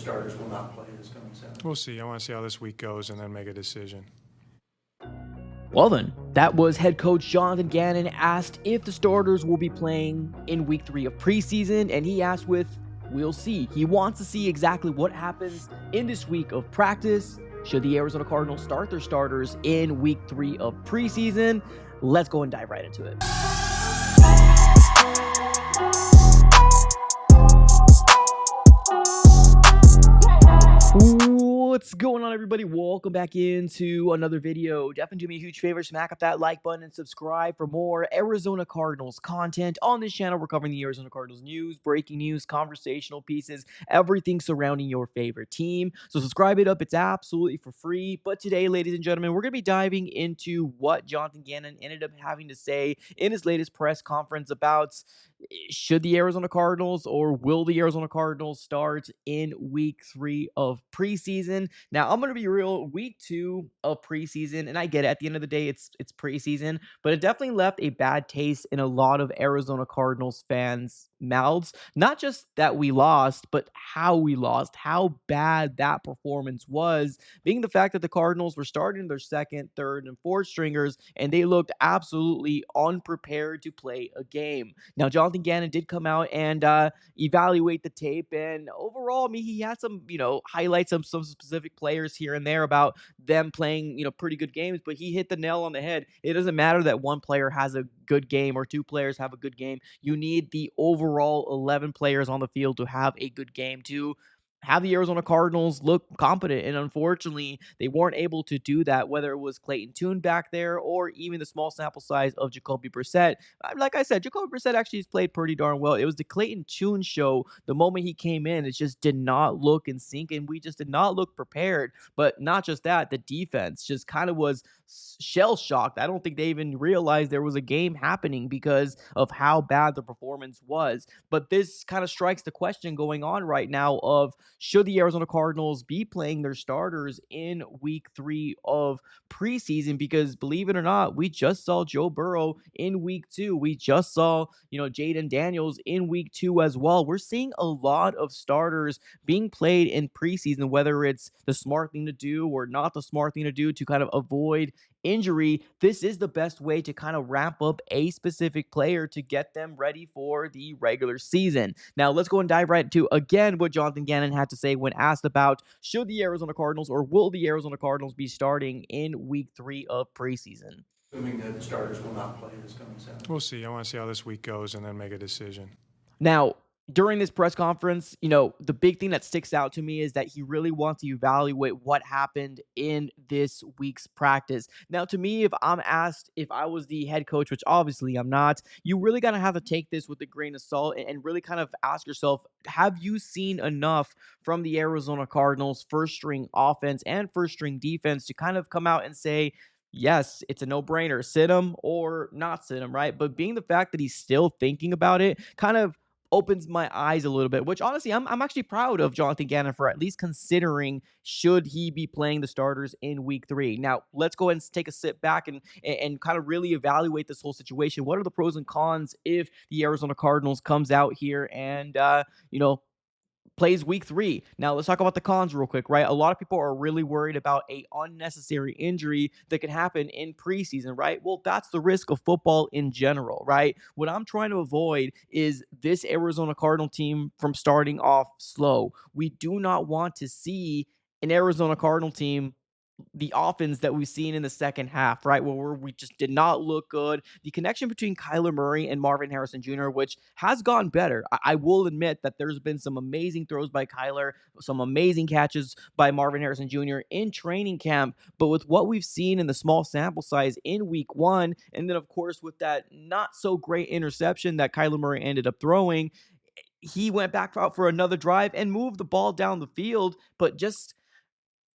starters will not play this coming Saturday. We'll see. I want to see how this week goes and then make a decision. Well then, that was head coach Jonathan Gannon asked if the starters will be playing in week 3 of preseason, and he asked with, we'll see. He wants to see exactly what happens in this week of practice. Should the Arizona Cardinals start their starters in week 3 of preseason? Let's go and dive right into it. What's going on, everybody? Welcome back into another video. Definitely do me a huge favor, smack up that like button and subscribe for more Arizona Cardinals content. On this channel, we're covering the Arizona Cardinals news, breaking news, conversational pieces, everything surrounding your favorite team. So subscribe it up. It's absolutely for free. But today, ladies and gentlemen, we're going to be diving into what Jonathan Gannon ended up having to say in his latest press conference about should the Arizona Cardinals or will the Arizona Cardinals start in week 3 of preseason? Now, I'm going to be real, week 2 of preseason, and I get it, at the end of the day, it's preseason, but it definitely left a bad taste in a lot of Arizona Cardinals fans' mouths. Not just that we lost, but how we lost, how bad that performance was, being the fact that the Cardinals were starting their second, third, and fourth stringers, and they looked absolutely unprepared to play a game. Now, Jonathan Gannon did come out and evaluate the tape, and overall, I mean, he had some, highlights of some specific players here and there about them playing, pretty good games, but he hit the nail on the head. It doesn't matter that one player has a good game or two players have a good game. You need the overall 11 players on the field to have a good game to have the Arizona Cardinals look competent, and unfortunately, they weren't able to do that, whether it was Clayton Tune back there or even the small sample size of Jacoby Brissett. Like I said, Jacoby Brissett actually has played pretty darn well. It was the Clayton Tune show. The moment he came in, it just did not look in sync, and we just did not look prepared. But not just that, the defense just kind of was shell-shocked. I don't think they even realized there was a game happening because of how bad the performance was. But this kind of strikes the question going on right now of, should the Arizona Cardinals be playing their starters in week 3 of preseason? Because believe it or not, we just saw Joe Burrow in week 2. We just saw, Jaden Daniels in week 2 as well. We're seeing a lot of starters being played in preseason, whether it's the smart thing to do or not the smart thing to do to kind of avoid injury. This is the best way to kind of ramp up a specific player to get them ready for the regular season. Now, let's go and dive right into, again, what Jonathan Gannon had to say when asked about should the Arizona Cardinals or will the Arizona Cardinals be starting in week 3 of preseason. Assuming that the starters will not play this coming Saturday. We'll see. I want to see how this week goes and then make a decision. Now, during this press conference, the big thing that sticks out to me is that he really wants to evaluate what happened in this week's practice. Now, to me, if I'm asked if I was the head coach, which obviously I'm not, you really got to have to take this with a grain of salt and really kind of ask yourself, have you seen enough from the Arizona Cardinals first string offense and first string defense to kind of come out and say, yes, it's a no-brainer, sit him or not sit him, right? But being the fact that he's still thinking about it kind of opens my eyes a little bit, which honestly, I'm actually proud of Jonathan Gannon for at least considering should he be playing the starters in week 3. Now, let's go ahead and take a sit back and kind of really evaluate this whole situation. What are the pros and cons if the Arizona Cardinals comes out here and, plays week 3. Now, let's talk about the cons real quick, right? A lot of people are really worried about a unnecessary injury that can happen in preseason, right? Well, that's the risk of football in general, right? What I'm trying to avoid is this Arizona Cardinal team from starting off slow. We do not want to see an Arizona Cardinal team, the offense that we've seen in the second half, right? Where we just did not look good. The connection between Kyler Murray and Marvin Harrison Jr., which has gone better. I will admit that there's been some amazing throws by Kyler, some amazing catches by Marvin Harrison Jr. in training camp. But with what we've seen in the small sample size in week 1, and then, of course, with that not so great interception that Kyler Murray ended up throwing, he went back out for another drive and moved the ball down the field. But just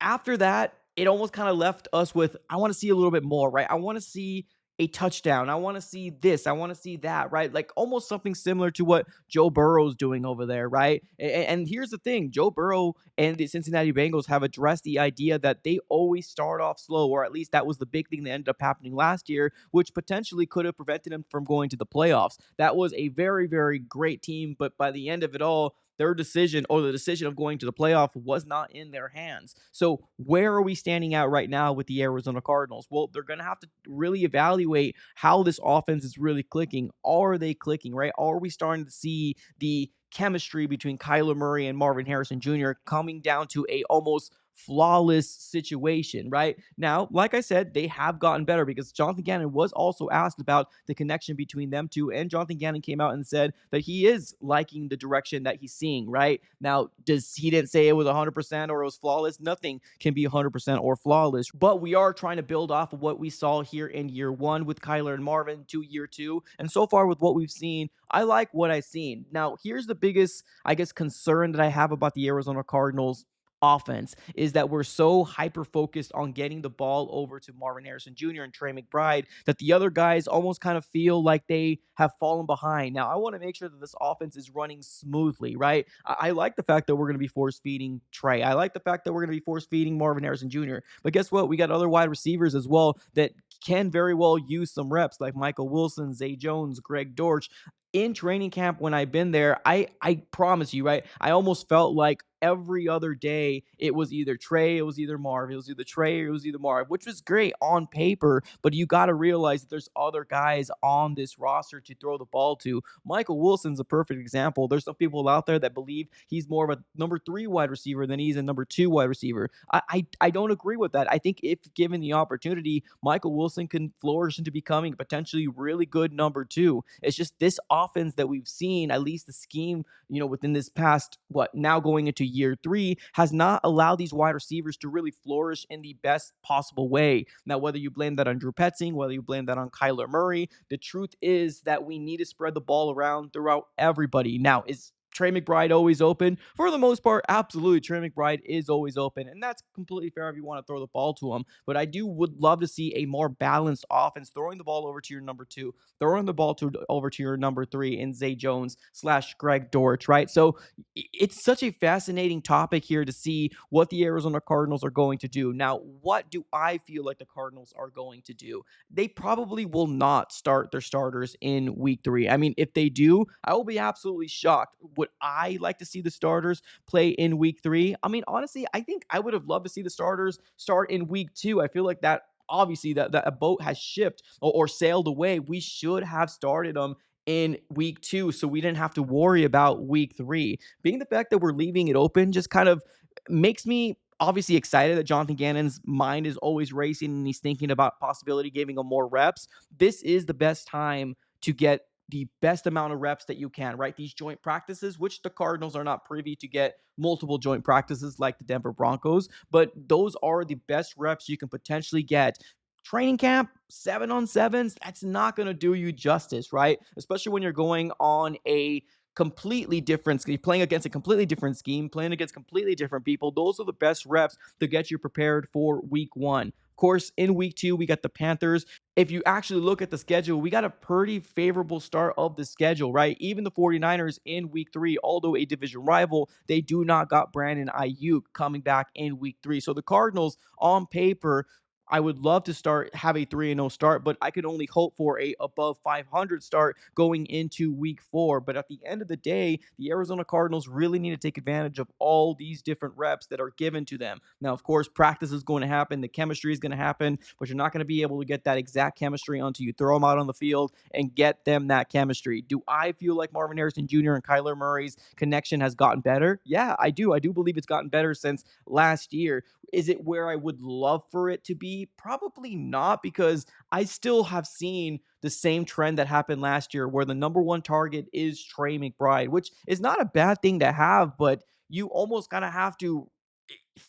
after that, it almost kind of left us with, I want to see a little bit more, right? I want to see a touchdown. I want to see this. I want to see that, right? Like almost something similar to what Joe Burrow's doing over there, right? And here's the thing. Joe Burrow and the Cincinnati Bengals have addressed the idea that they always start off slow, or at least that was the big thing that ended up happening last year, which potentially could have prevented them from going to the playoffs. That was a very, very great team, but by the end of it all, their decision, or the decision of going to the playoff, was not in their hands. So where are we standing at right now with the Arizona Cardinals? Well, they're going to have to really evaluate how this offense is really clicking. Are they clicking, right? Are we starting to see the chemistry between Kyler Murray and Marvin Harrison Jr. coming down to a almost flawless situation, right? Now, like I said, they have gotten better, because Jonathan Gannon was also asked about the connection between them two, and Jonathan Gannon came out and said that he is liking the direction that he's seeing, right? Now, he didn't say it was 100% or it was flawless. Nothing can be 100% or flawless, but we are trying to build off of what we saw here in year one with Kyler and Marvin to year two, and so far with what we've seen, I like what I've seen. Now, here's the biggest, I guess, concern that I have about the Arizona Cardinals offense, is that we're so hyper focused on getting the ball over to Marvin Harrison Jr. and Trey McBride that the other guys almost kind of feel like they have fallen behind. Now, I want to make sure that this offense is running smoothly, right? I like the fact that we're going to be force feeding Trey. I like the fact that we're going to be force feeding Marvin Harrison Jr. But guess what? We got other wide receivers as well that can very well use some reps, like Michael Wilson, Zay Jones, Greg Dortch. In training camp, when I've been there, I promise you, right? I almost felt like every other day it was either Trey, it was either Marv, it was either Trey, or it was either Marv, which was great on paper, but you got to realize that there's other guys on this roster to throw the ball to. Michael Wilson's a perfect example. There's some people out there that believe he's more of a number 3 wide receiver than he's a number 2 wide receiver. I don't agree with that. I think if given the opportunity, Michael Wilson can flourish into becoming a potentially really good number 2. It's just this offense that we've seen, at least the scheme, within this past, now going into year 3, has not allowed these wide receivers to really flourish in the best possible way. Now, whether you blame that on Drew Petzing, whether you blame that on Kyler Murray, the truth is that we need to spread the ball around throughout everybody. Now, is Trey McBride always open? For the most part, absolutely. Trey McBride is always open, and that's completely fair if you want to throw the ball to him. But I would love to see a more balanced offense, throwing the ball over to your number 2, throwing the ball over to your number 3 in Zay Jones / Greg Dortch, right? So it's such a fascinating topic here to see what the Arizona Cardinals are going to do. Now, what do I feel like the Cardinals are going to do? They probably will not start their starters in week 3. I mean, if they do, I will be absolutely shocked. Would I like to see the starters play in week 3? I mean, honestly, I think I would have loved to see the starters start in week 2. I feel like that, obviously, that a boat has shipped or sailed away. We should have started them in week 2 so we didn't have to worry about week 3. Being the fact that we're leaving it open just kind of makes me obviously excited that Jonathan Gannon's mind is always racing and he's thinking about possibility giving him more reps. This is the best time to get the best amount of reps that you can, right? These joint practices, which the Cardinals are not privy to get multiple joint practices like the Denver Broncos, but those are the best reps you can potentially get. Training camp, 7-on-7s, that's not going to do you justice, right? Especially when you're going on a completely different scheme, playing against a completely different scheme, playing against completely different people. Those are the best reps to get you prepared for week 1. Of course, in week 2, we got the Panthers. If you actually look at the schedule, we got a pretty favorable start of the schedule, right? Even the 49ers in week 3, although a division rival, they do not got Brandon Ayuk coming back in week 3. So the Cardinals, on paper, I would love to have a 3-0 start, but I could only hope for a above 500 start going into week 4. But at the end of the day, the Arizona Cardinals really need to take advantage of all these different reps that are given to them. Now, of course, practice is going to happen. The chemistry is going to happen, but you're not going to be able to get that exact chemistry until you throw them out on the field and get them that chemistry. Do I feel like Marvin Harrison Jr. and Kyler Murray's connection has gotten better? Yeah, I do. I do believe it's gotten better since last year. Is it where I would love for it to be? Probably not, because I still have seen the same trend that happened last year where the number 1 target is Trey McBride, which is not a bad thing to have, but you almost kind of have to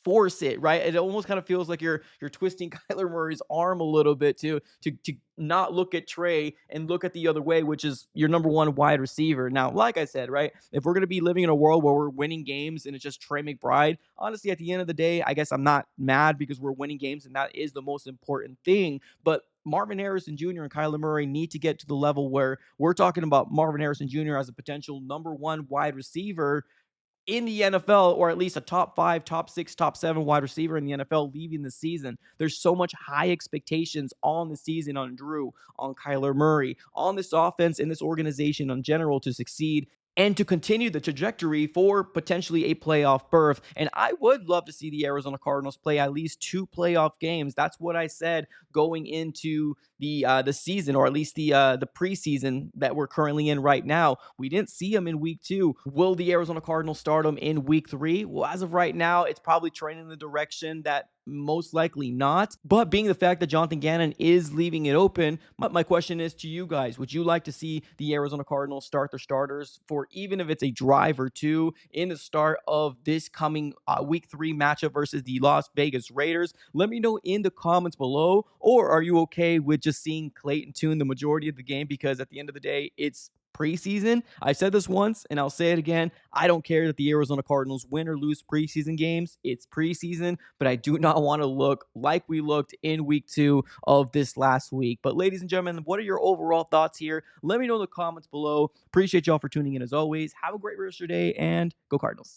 force it, right? It almost kind of feels like you're twisting Kyler Murray's arm a little bit to not look at Trey and look at the other way, which is your number 1 wide receiver. Now, like I said, right, if we're going to be living in a world where we're winning games and it's just Trey McBride, honestly, at the end of the day, I guess I'm not mad, because we're winning games and that is the most important thing. But Marvin Harrison Jr. and Kyler Murray need to get to the level where we're talking about Marvin Harrison Jr. as a potential number 1 wide receiver in the NFL, or at least a top 5, top 6, top 7 wide receiver in the NFL leaving the season. There's so much high expectations on the season, on Drew, on Kyler Murray, on this offense and this organization in general to succeed. and to continue the trajectory for potentially a playoff berth. And I would love to see the Arizona Cardinals play at least 2 playoff games. That's what I said going into the season, or at least the preseason that we're currently in right now. We didn't see them in week 2. Will the Arizona Cardinals start them in week 3? Well, as of right now, it's probably trending in the direction that most likely not. But being the fact that Jonathan Gannon is leaving it open, my question is to you guys: would you like to see the Arizona Cardinals start their starters for even if it's a drive or two in the start of this coming week 3 matchup versus the Las Vegas Raiders? Let me know in the comments below. Or are you okay with just seeing Clayton Tune the majority of the game? Because at the end of the day, it's preseason. I said this once and I'll say it again. I don't care that the Arizona Cardinals win or lose preseason games. It's preseason, but I do not want to look like we looked in week 2 of this last week. But ladies and gentlemen, what are your overall thoughts here? Let me know in the comments below. Appreciate y'all for tuning in as always. Have a great rest of your day and go Cardinals.